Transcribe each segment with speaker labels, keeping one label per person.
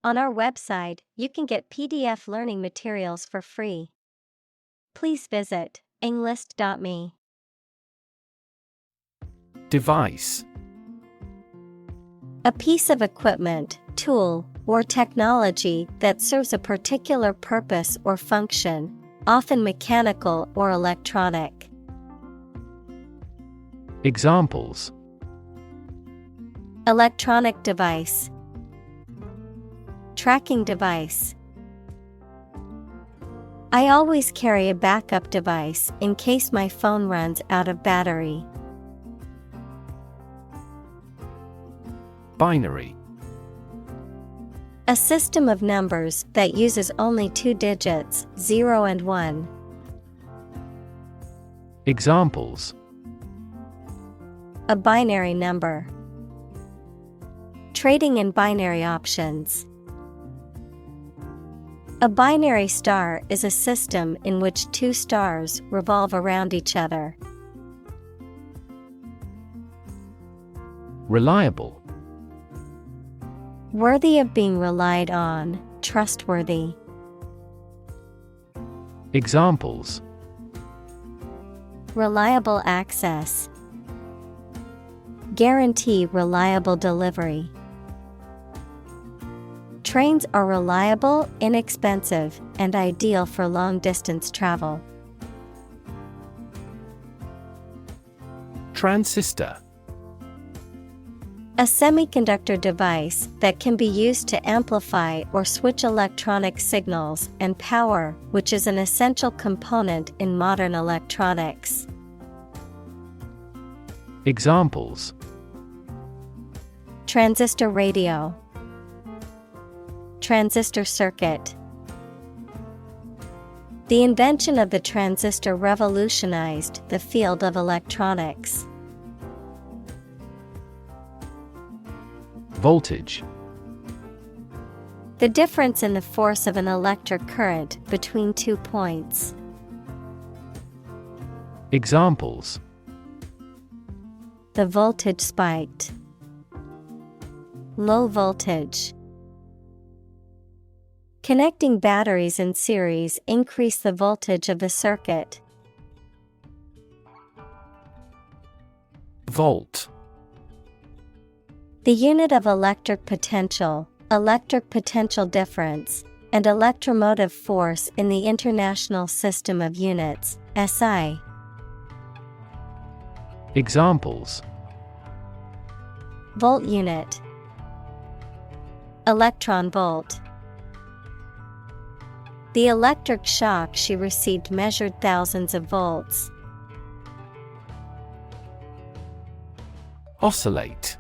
Speaker 1: On our website, you can get PDF learning materials for free. Please visit englist.me.
Speaker 2: Device.
Speaker 1: A piece of equipment, tool, or technology that serves a particular purpose or function, often mechanical or electronic.
Speaker 2: Examples:
Speaker 1: Electronic device, tracking device. I always carry a backup device in case my phone runs out of battery.
Speaker 2: Binary.
Speaker 1: A system of numbers that uses only two digits, 0 and 1.
Speaker 2: Examples:
Speaker 1: A binary number. Trading in binary options. A binary star is a system in which two stars revolve around each other.
Speaker 2: Reliable.
Speaker 1: Worthy of being relied on, trustworthy.
Speaker 2: Examples:
Speaker 1: Reliable access. Guarantee reliable delivery. Trains are reliable, inexpensive, and ideal for long-distance travel.
Speaker 2: Transistor.
Speaker 1: A semiconductor device that can be used to amplify or switch electronic signals and power, which is an essential component in modern electronics.
Speaker 2: Examples:
Speaker 1: Transistor radio. Transistor circuit. The invention of the transistor revolutionized the field of electronics.
Speaker 2: Voltage.
Speaker 1: The difference in the force of an electric current between 2 points.
Speaker 2: Examples:
Speaker 1: The voltage spiked. Low voltage. Connecting batteries in series increase the voltage of the circuit.
Speaker 2: Volt.
Speaker 1: The unit of electric potential difference, and electromotive force in the International System of Units, SI.
Speaker 2: Examples:
Speaker 1: Volt unit. Electron volt. The electric shock she received measured thousands of volts.
Speaker 2: Oscillate.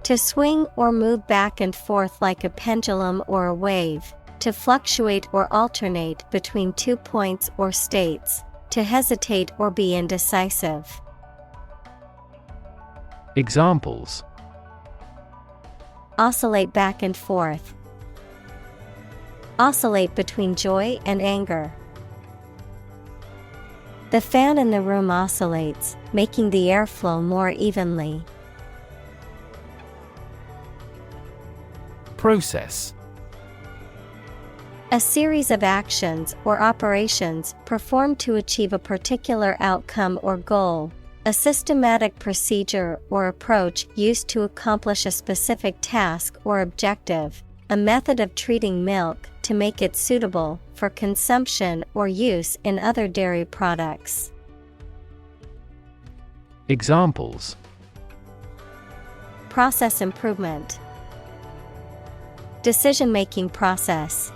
Speaker 1: To swing or move back and forth like a pendulum or a wave, to fluctuate or alternate between 2 points or states, to hesitate or be indecisive.
Speaker 2: Examples:
Speaker 1: Oscillate back and forth. Oscillate between joy and anger. The fan in the room oscillates, making the airflow more evenly.
Speaker 2: Process.
Speaker 1: A series of actions or operations performed to achieve a particular outcome or goal. A systematic procedure or approach used to accomplish a specific task or objective. A method of treating milk to make it suitable for consumption or use in other dairy products.
Speaker 2: Examples:
Speaker 1: Process improvement. Decision-making process.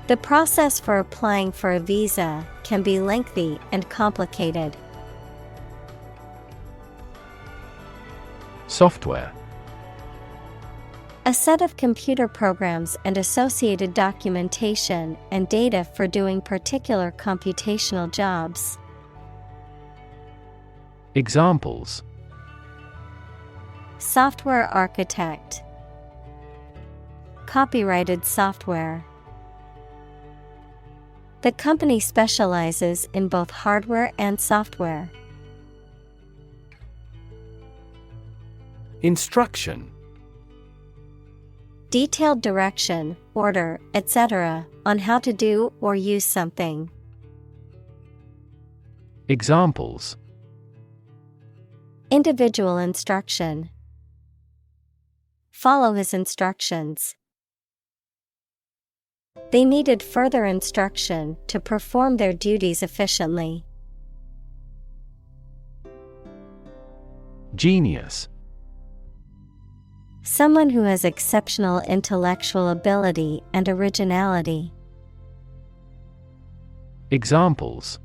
Speaker 1: The process for applying for a visa can be lengthy and complicated.
Speaker 2: Software.
Speaker 1: A set of computer programs and associated documentation and data for doing particular computational jobs.
Speaker 2: Examples:
Speaker 1: Software architect. Copyrighted software. The company specializes in both hardware and software.
Speaker 2: Instruction.
Speaker 1: Detailed direction, order, etc., on how to do or use something.
Speaker 2: Examples:
Speaker 1: Individual instruction. Follow his instructions. They needed further instruction to perform their duties efficiently.
Speaker 2: Genius.
Speaker 1: Someone who has exceptional intellectual ability and originality.
Speaker 2: Examples: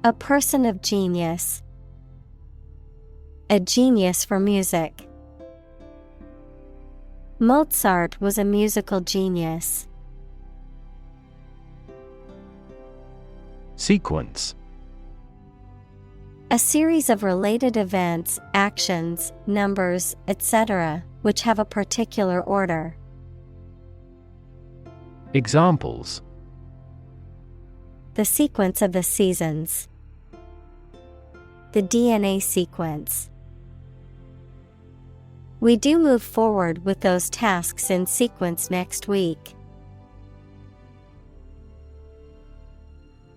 Speaker 1: A person of genius. A genius for music. Mozart was a musical genius.
Speaker 2: Sequence.
Speaker 1: A series of related events, actions, numbers, etc., which have a particular order.
Speaker 2: Examples:
Speaker 1: The sequence of the seasons. The DNA sequence. We do move forward with those tasks in sequence next week.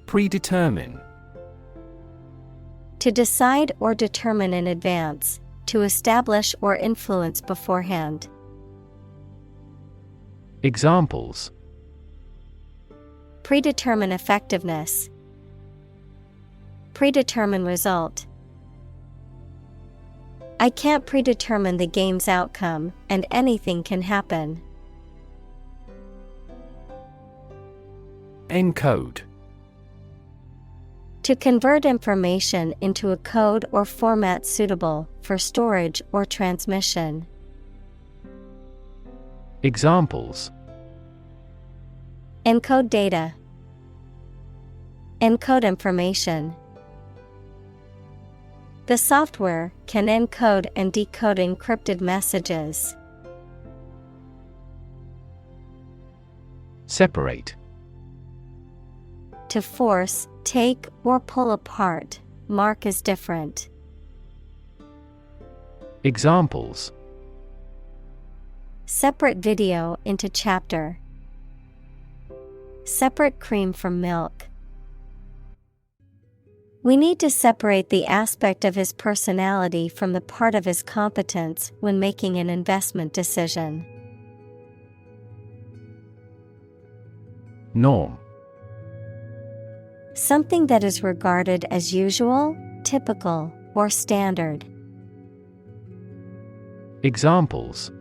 Speaker 2: Predetermine.
Speaker 1: To decide or determine in advance, to establish or influence beforehand.
Speaker 2: Examples:
Speaker 1: Predetermine effectiveness. Predetermine result. I can't predetermine the game's outcome, and anything can happen.
Speaker 2: Encode.
Speaker 1: To convert information into a code or format suitable for storage or transmission.
Speaker 2: Examples:
Speaker 1: Encode data. Encode information. The software can encode and decode encrypted messages.
Speaker 2: Separate.
Speaker 1: To force, take, or pull apart, mark as different.
Speaker 2: Examples:
Speaker 1: Separate video into chapter. Separate cream from milk. We need to separate the aspect of his personality from the part of his competence when making an investment decision.
Speaker 2: Norm.
Speaker 1: Something that is regarded as usual, typical, or standard.
Speaker 2: Examples: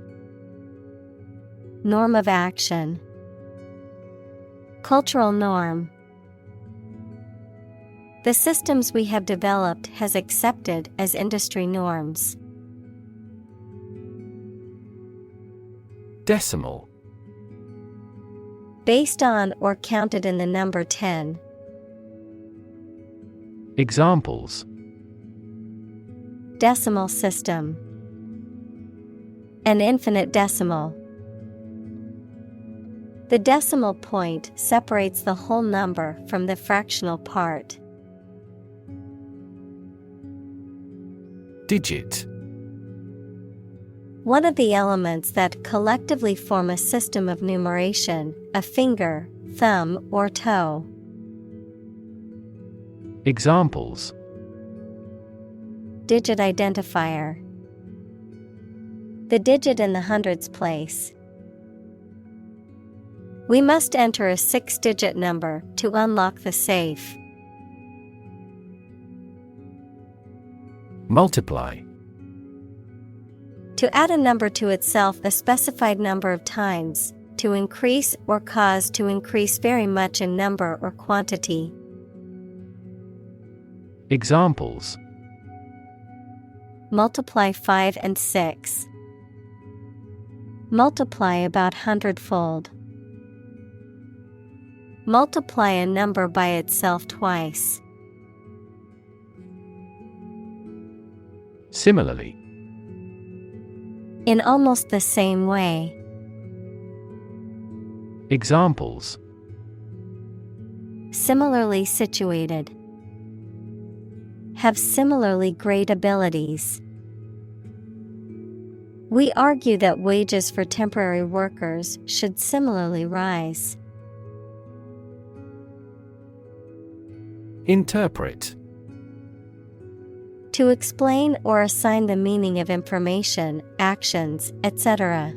Speaker 1: Norm of action. Cultural norm. The systems we have developed has accepted as industry norms.
Speaker 2: Decimal.
Speaker 1: Based on or counted in the number 10.
Speaker 2: Examples:
Speaker 1: Decimal system. An infinite decimal. The decimal point separates the whole number from the fractional part.
Speaker 2: Digit.
Speaker 1: One of the elements that collectively form a system of numeration, a finger, thumb, or toe.
Speaker 2: Examples:
Speaker 1: Digit identifier. The digit in the hundreds place. We must enter a 6-digit number to unlock the safe.
Speaker 2: Multiply.
Speaker 1: To add a number to itself a specified number of times, to increase or cause to increase very much in number or quantity.
Speaker 2: Examples:
Speaker 1: Multiply 5 and 6. Multiply about 100-fold. Multiply a number by itself twice.
Speaker 2: Similarly.
Speaker 1: In almost the same way.
Speaker 2: Examples:
Speaker 1: Similarly situated. Have similarly great abilities. We argue that wages for temporary workers should similarly rise.
Speaker 2: Interpret.
Speaker 1: To explain or assign the meaning of information, actions, etc.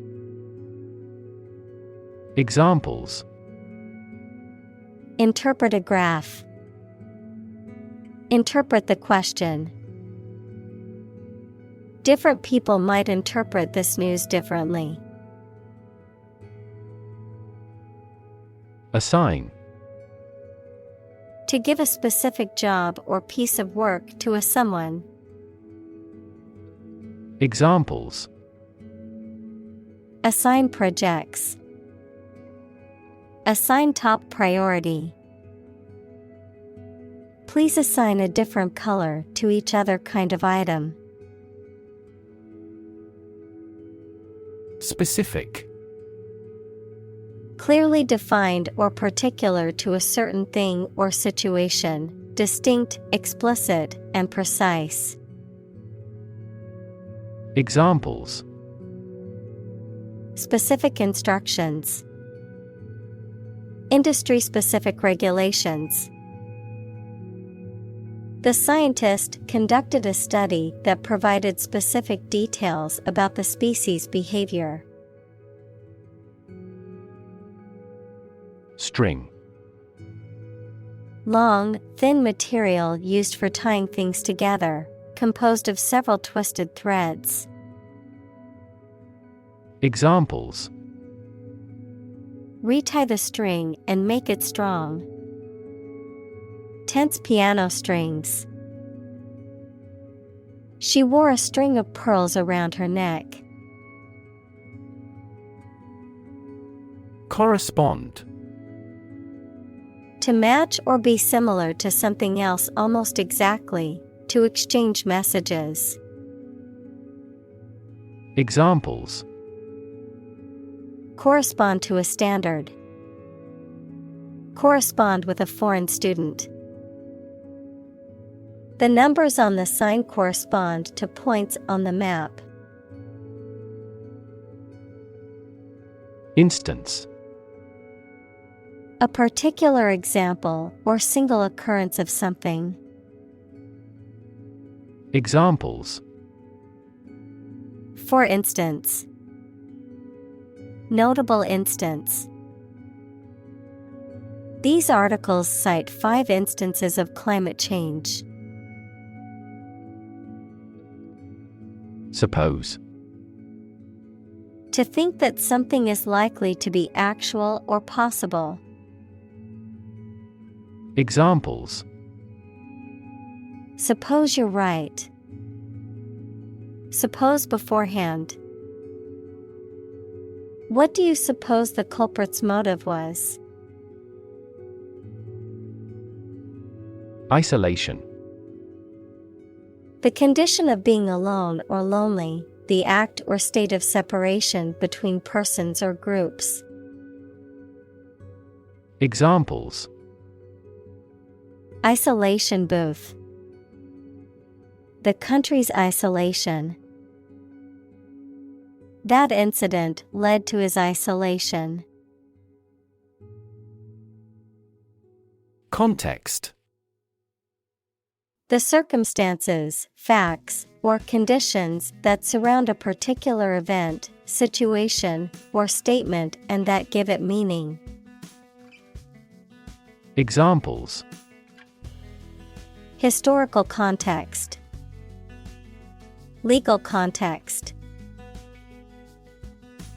Speaker 2: Examples.
Speaker 1: Interpret a graph. Interpret the question. Different people might interpret this news differently.
Speaker 2: Assign.
Speaker 1: To give a specific job or piece of work to a someone.
Speaker 2: Examples.
Speaker 1: Assign projects. Assign top priority. Please assign a different color to each other kind of item.
Speaker 2: Specific.
Speaker 1: Clearly defined or particular to a certain thing or situation, distinct, explicit, and precise.
Speaker 2: Examples.
Speaker 1: Specific instructions. Industry-specific regulations. The scientist conducted a study that provided specific details about the species' behavior.
Speaker 2: String.
Speaker 1: Long, thin material used for tying things together, composed of several twisted threads.
Speaker 2: Examples.
Speaker 1: Retie the string and make it strong. Tense piano strings. She wore a string of pearls around her neck.
Speaker 2: Correspond.
Speaker 1: To match or be similar to something else almost exactly, to exchange messages.
Speaker 2: Examples.
Speaker 1: Correspond to a standard. Correspond with a foreign student. The numbers on the sign correspond to points on the map.
Speaker 2: Instance.
Speaker 1: A particular example or single occurrence of something.
Speaker 2: Examples.
Speaker 1: For instance. Notable instance. These articles cite 5 instances of climate change.
Speaker 2: Suppose.
Speaker 1: To think that something is likely to be actual or possible.
Speaker 2: Examples.
Speaker 1: Suppose you're right. Suppose beforehand. What do you suppose the culprit's motive was?
Speaker 2: Isolation.
Speaker 1: The condition of being alone or lonely, the act or state of separation between persons or groups.
Speaker 2: Examples.
Speaker 1: Isolation booth. The country's isolation. That incident led to his isolation.
Speaker 2: Context.
Speaker 1: The circumstances, facts, or conditions that surround a particular event, situation, or statement and that give it meaning.
Speaker 2: Examples.
Speaker 1: Historical context. Legal context.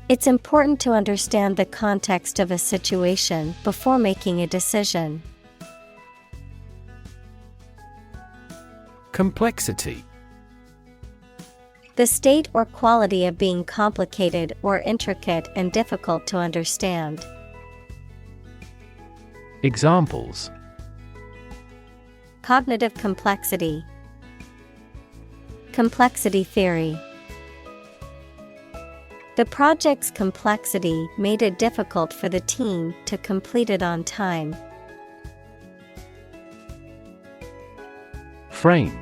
Speaker 1: It's important to understand the context of a situation before making a decision.
Speaker 2: Complexity.
Speaker 1: The state or quality of being complicated or intricate and difficult to understand.
Speaker 2: Examples.
Speaker 1: Cognitive complexity. Complexity theory. The project's complexity made it difficult for the team to complete it on time.
Speaker 2: Frame.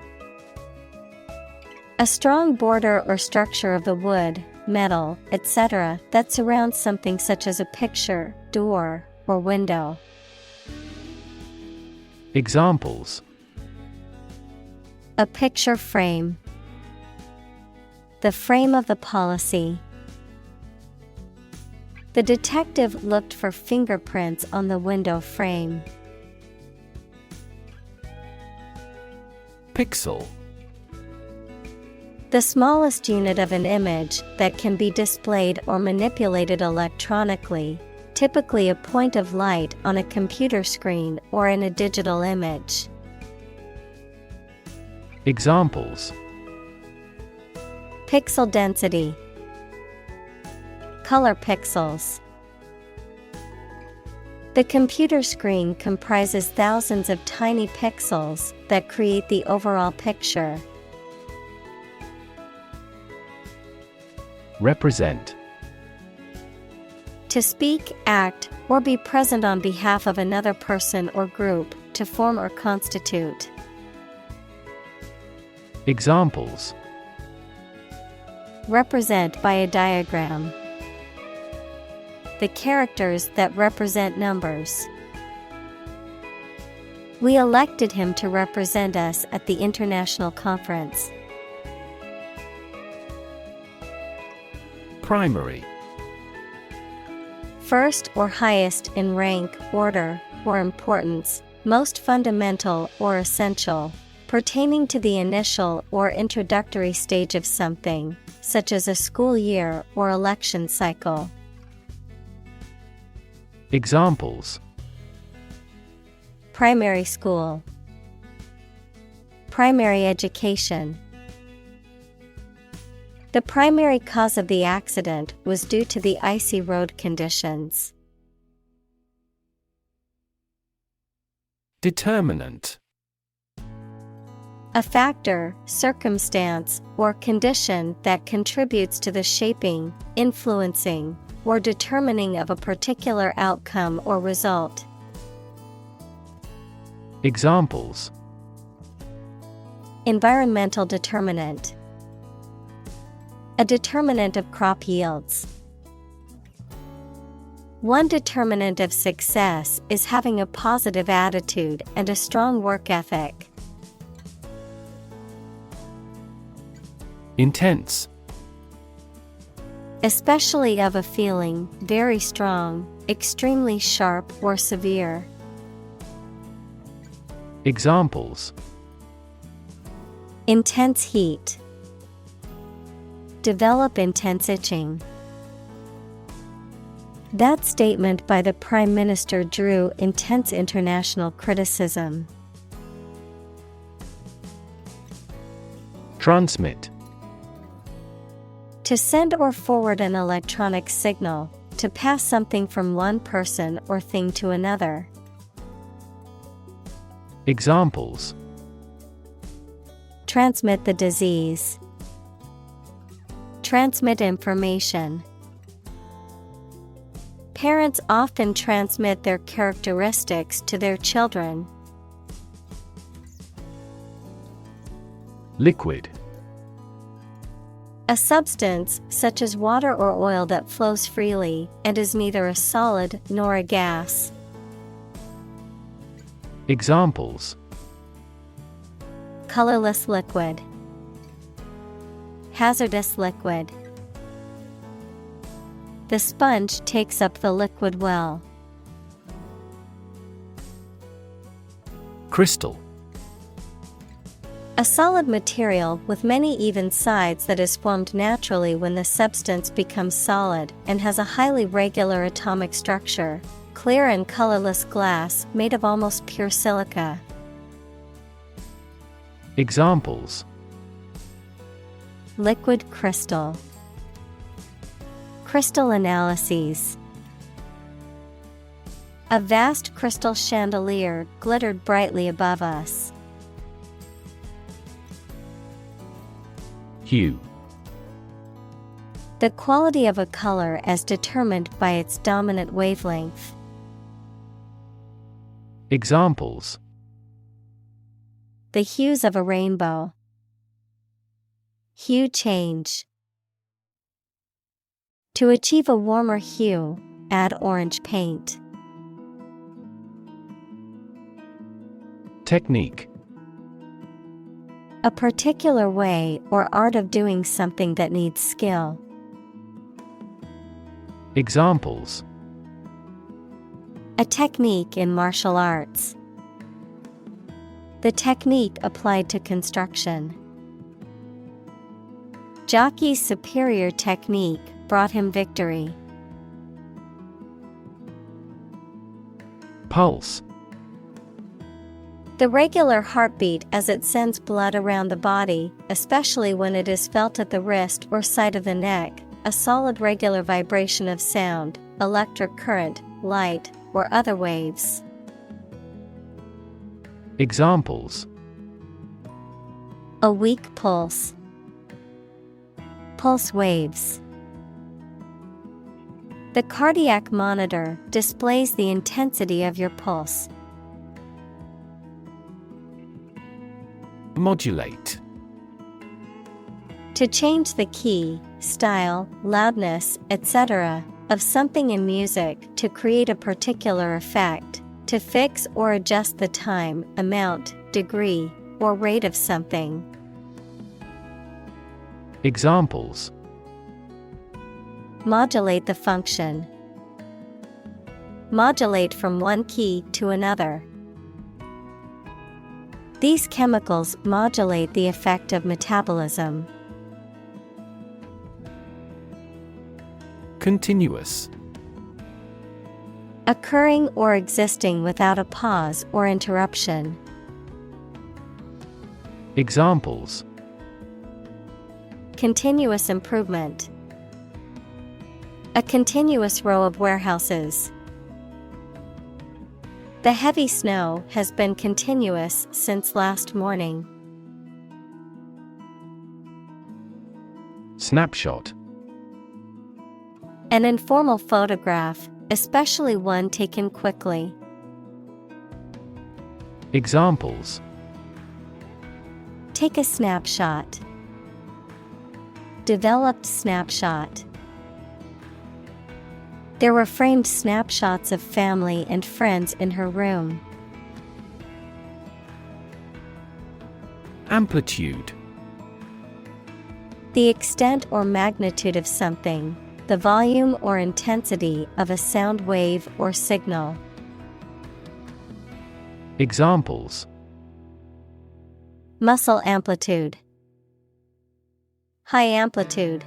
Speaker 1: A strong border or structure of the wood, metal, etc., that surrounds something such as a picture, door, or window.
Speaker 2: Examples:
Speaker 1: a picture frame, the frame of the policy. The detective looked for fingerprints on the window frame.
Speaker 2: Pixel.
Speaker 1: The smallest unit of an image that can be displayed or manipulated electronically, typically a point of light on a computer screen or in a digital image.
Speaker 2: Examples:
Speaker 1: pixel density, color pixels. The computer screen comprises thousands of tiny pixels that create the overall picture.
Speaker 2: Represent.
Speaker 1: To speak, act, or be present on behalf of another person or group, to form or constitute.
Speaker 2: Examples:
Speaker 1: represent by a diagram. The characters that represent numbers. We elected him to represent us at the international conference.
Speaker 2: Primary.
Speaker 1: First or highest in rank, order, or importance, most fundamental or essential, pertaining to the initial or introductory stage of something, such as a school year or election cycle.
Speaker 2: Examples:
Speaker 1: primary school, primary education. The primary cause of the accident was due to the icy road conditions.
Speaker 2: Determinant.
Speaker 1: A factor, circumstance, or condition that contributes to the shaping, influencing, or determining of a particular outcome or result.
Speaker 2: Examples:
Speaker 1: environmental determinant, a determinant of crop yields. One determinant of success is having a positive attitude and a strong work ethic.
Speaker 2: Intense.
Speaker 1: Especially of a feeling, very strong, extremely sharp or severe.
Speaker 2: Examples:
Speaker 1: intense heat, develop intense itching. That statement by the Prime Minister drew intense international criticism.
Speaker 2: Transmit.
Speaker 1: To send or forward an electronic signal, to pass something from one person or thing to another.
Speaker 2: Examples:
Speaker 1: transmit the disease, transmit information. Parents often transmit their characteristics to their children.
Speaker 2: Liquid.
Speaker 1: A substance, such as water or oil that flows freely, and is neither a solid nor a gas.
Speaker 2: Examples:
Speaker 1: colorless liquid, hazardous liquid. The sponge takes up the liquid well.
Speaker 2: Crystal.
Speaker 1: A solid material with many even sides that is formed naturally when the substance becomes solid and has a highly regular atomic structure. Clear and colorless glass made of almost pure silica.
Speaker 2: Examples:
Speaker 1: liquid crystal, crystal analyses. A vast crystal chandelier glittered brightly above us.
Speaker 2: Hue.
Speaker 1: The quality of a color as determined by its dominant wavelength.
Speaker 2: Examples:
Speaker 1: the hues of a rainbow. Hue change. To achieve a warmer hue, add orange paint.
Speaker 2: Technique.
Speaker 1: A particular way or art of doing something that needs skill.
Speaker 2: Examples.
Speaker 1: A technique in martial arts. The technique applied to construction. Jockey's superior technique brought him victory.
Speaker 2: Pulse.
Speaker 1: The regular heartbeat as it sends blood around the body, especially when it is felt at the wrist or side of the neck, a solid regular vibration of sound, electric current, light, or other waves.
Speaker 2: Examples.
Speaker 1: A weak pulse. Pulse waves. The cardiac monitor displays the intensity of your pulse.
Speaker 2: Modulate.
Speaker 1: To change the key, style, loudness, etc. of something in music to create a particular effect, to fix or adjust the time, amount, degree, or rate of something.
Speaker 2: Examples.
Speaker 1: Modulate the function. Modulate from one key to another. These chemicals modulate the effect of metabolism.
Speaker 2: Continuous.
Speaker 1: Occurring or existing without a pause or interruption.
Speaker 2: Examples.
Speaker 1: Continuous improvement. A continuous row of warehouses. The heavy snow has been continuous since last morning.
Speaker 2: Snapshot.
Speaker 1: An informal photograph, especially one taken quickly.
Speaker 2: Examples.
Speaker 1: Take a snapshot. Developed snapshot. There were framed snapshots of family and friends in her room.
Speaker 2: Amplitude.
Speaker 1: The extent or magnitude of something, the volume or intensity of a sound wave or signal.
Speaker 2: Examples.
Speaker 1: Muscle amplitude. High amplitude.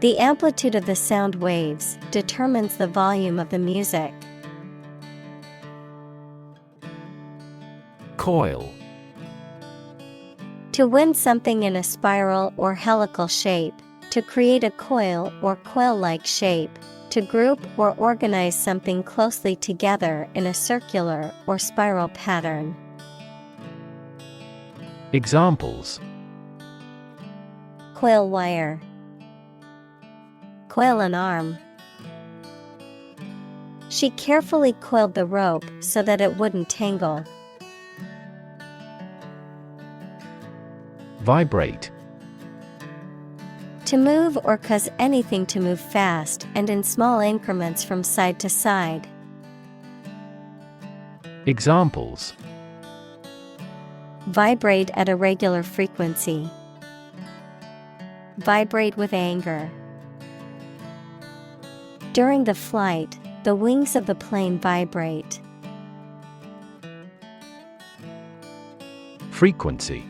Speaker 1: The amplitude of the sound waves determines the volume of the music.
Speaker 2: Coil.
Speaker 1: To wind something in a spiral or helical shape, to create a coil or coil-like shape, to group or organize something closely together in a circular or spiral pattern.
Speaker 2: Examples.
Speaker 1: Coil wire. Coil an arm. She carefully coiled the rope so that it wouldn't tangle.
Speaker 2: Vibrate.
Speaker 1: To move or cause anything to move fast and in small increments from side to side.
Speaker 2: Examples.
Speaker 1: Vibrate at a regular frequency. Vibrate with anger. During the flight, the wings of the plane vibrate.
Speaker 2: Frequency.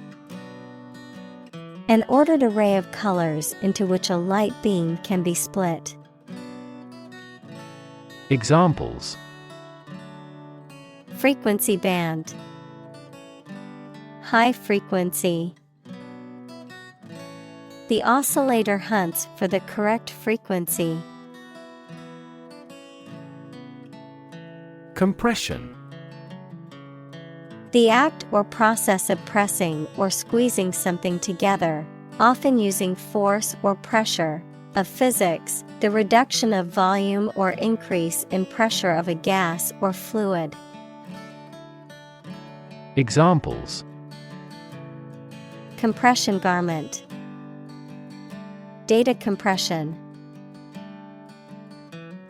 Speaker 1: An ordered array of colors into which a light beam can be split.
Speaker 2: Examples.
Speaker 1: Frequency band. High frequency. The oscillator hunts for the correct frequency.
Speaker 2: Compression.
Speaker 1: The act or process of pressing or squeezing something together, often using force or pressure. Of physics, the reduction of volume or increase in pressure of a gas or fluid.
Speaker 2: Examples.
Speaker 1: Compression garment. Data compression.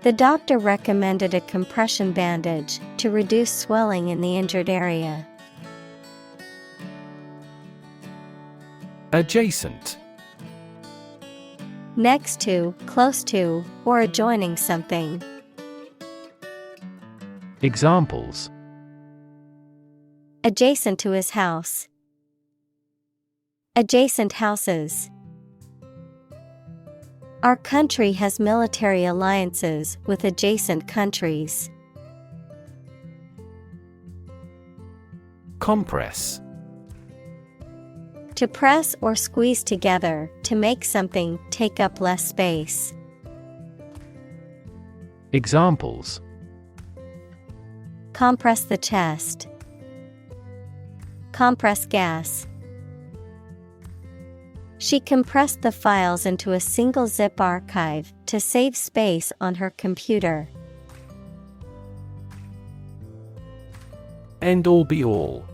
Speaker 1: The doctor recommended a compression bandage to reduce swelling in the injured area.
Speaker 2: Adjacent.
Speaker 1: Next to, close to, or adjoining something.
Speaker 2: Examples:
Speaker 1: Adjacent to his house. Adjacent houses. Our country has military alliances with adjacent countries.
Speaker 2: Compress.
Speaker 1: To press or squeeze together to make something take up less space.
Speaker 2: Examples:
Speaker 1: Compress the chest. Compress gas. She compressed the files into a single zip archive to save space on her computer.
Speaker 2: End all be all.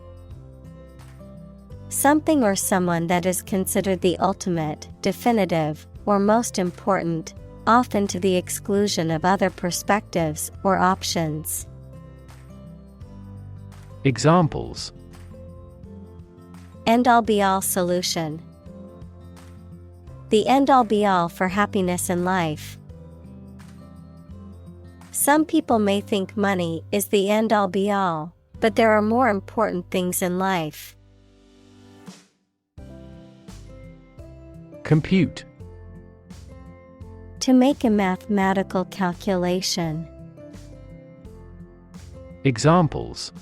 Speaker 1: Something or someone that is considered the ultimate, definitive, or most important, often to the exclusion of other perspectives or options.
Speaker 2: Examples:
Speaker 1: End-all be-all solution. The end-all be-all for happiness in life. Some people may think money is the end-all be-all, but there are more important things in life.
Speaker 2: Compute.
Speaker 1: To make a mathematical calculation.
Speaker 2: Examples: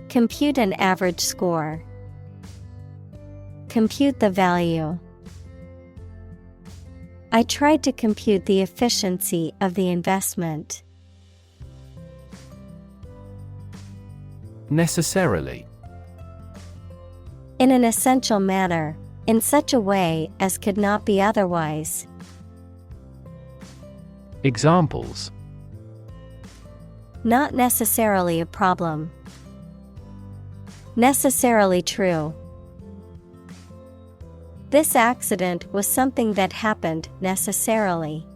Speaker 1: Compute an average score. Compute the value. I tried to compute the efficiency of the investment.
Speaker 2: Necessarily.
Speaker 1: In an essential manner, in such a way as could not be otherwise.
Speaker 2: Examples:
Speaker 1: Not necessarily a problem. Necessarily true. This accident was something that happened necessarily.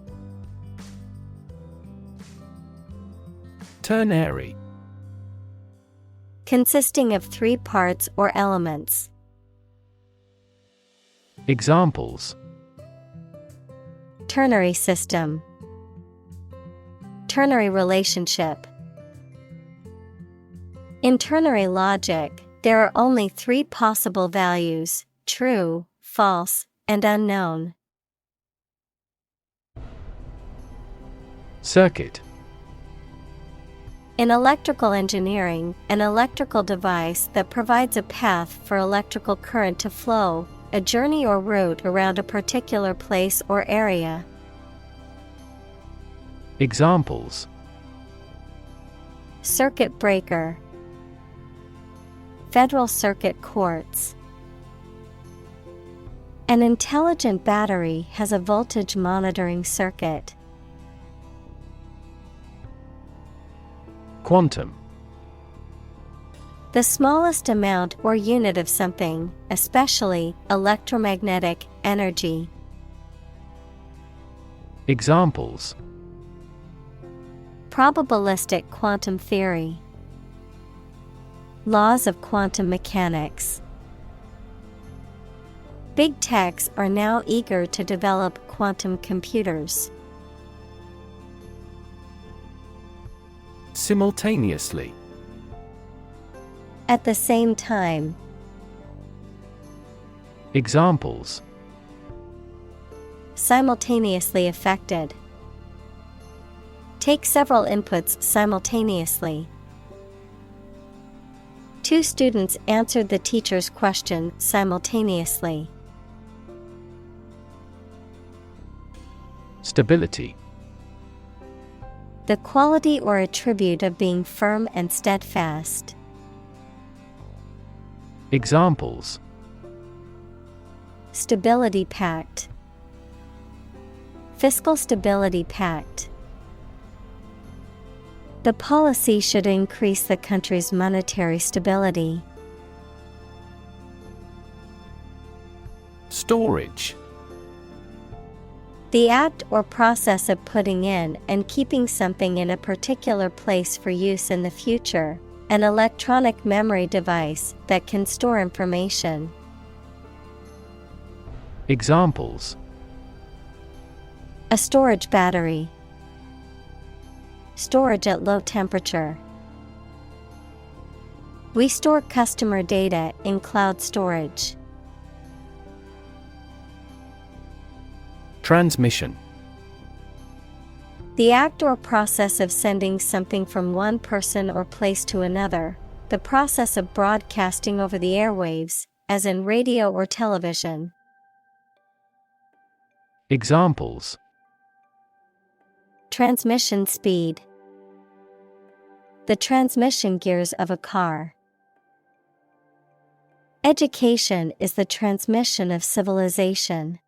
Speaker 2: Ternary.
Speaker 1: Consisting of 3 parts or elements.
Speaker 2: Examples:
Speaker 1: Ternary system. Ternary relationship. In ternary logic, there are only 3 possible values: true, false, and unknown.
Speaker 2: Circuit.
Speaker 1: In electrical engineering, an electrical device that provides a path for electrical current to flow, a journey or route around a particular place or area.
Speaker 2: Examples:
Speaker 1: Circuit breaker. Federal Circuit courts. An intelligent battery has a voltage monitoring circuit.
Speaker 2: Quantum.
Speaker 1: The smallest amount or unit of something, especially electromagnetic energy.
Speaker 2: Examples:
Speaker 1: Probabilistic quantum theory. Laws of quantum mechanics. Big techs are now eager to develop quantum computers.
Speaker 2: Simultaneously.
Speaker 1: At the same time.
Speaker 2: Examples:
Speaker 1: Simultaneously affected. Take several inputs simultaneously. 2 students answered the teacher's question simultaneously.
Speaker 2: Stability.
Speaker 1: The quality or attribute of being firm and steadfast.
Speaker 2: Examples:
Speaker 1: Stability pact. Fiscal stability pact. The policy should increase the country's monetary stability.
Speaker 2: Storage.
Speaker 1: The act or process of putting in and keeping something in a particular place for use in the future, an electronic memory device that can store information.
Speaker 2: Examples:
Speaker 1: A storage battery. Storage at low temperature. We store customer data in cloud storage.
Speaker 2: Transmission.
Speaker 1: The act or process of sending something from one person or place to another, the process of broadcasting over the airwaves, as in radio or television.
Speaker 2: Examples:
Speaker 1: Transmission speed. The transmission gears of a car. Education is the transmission of civilization.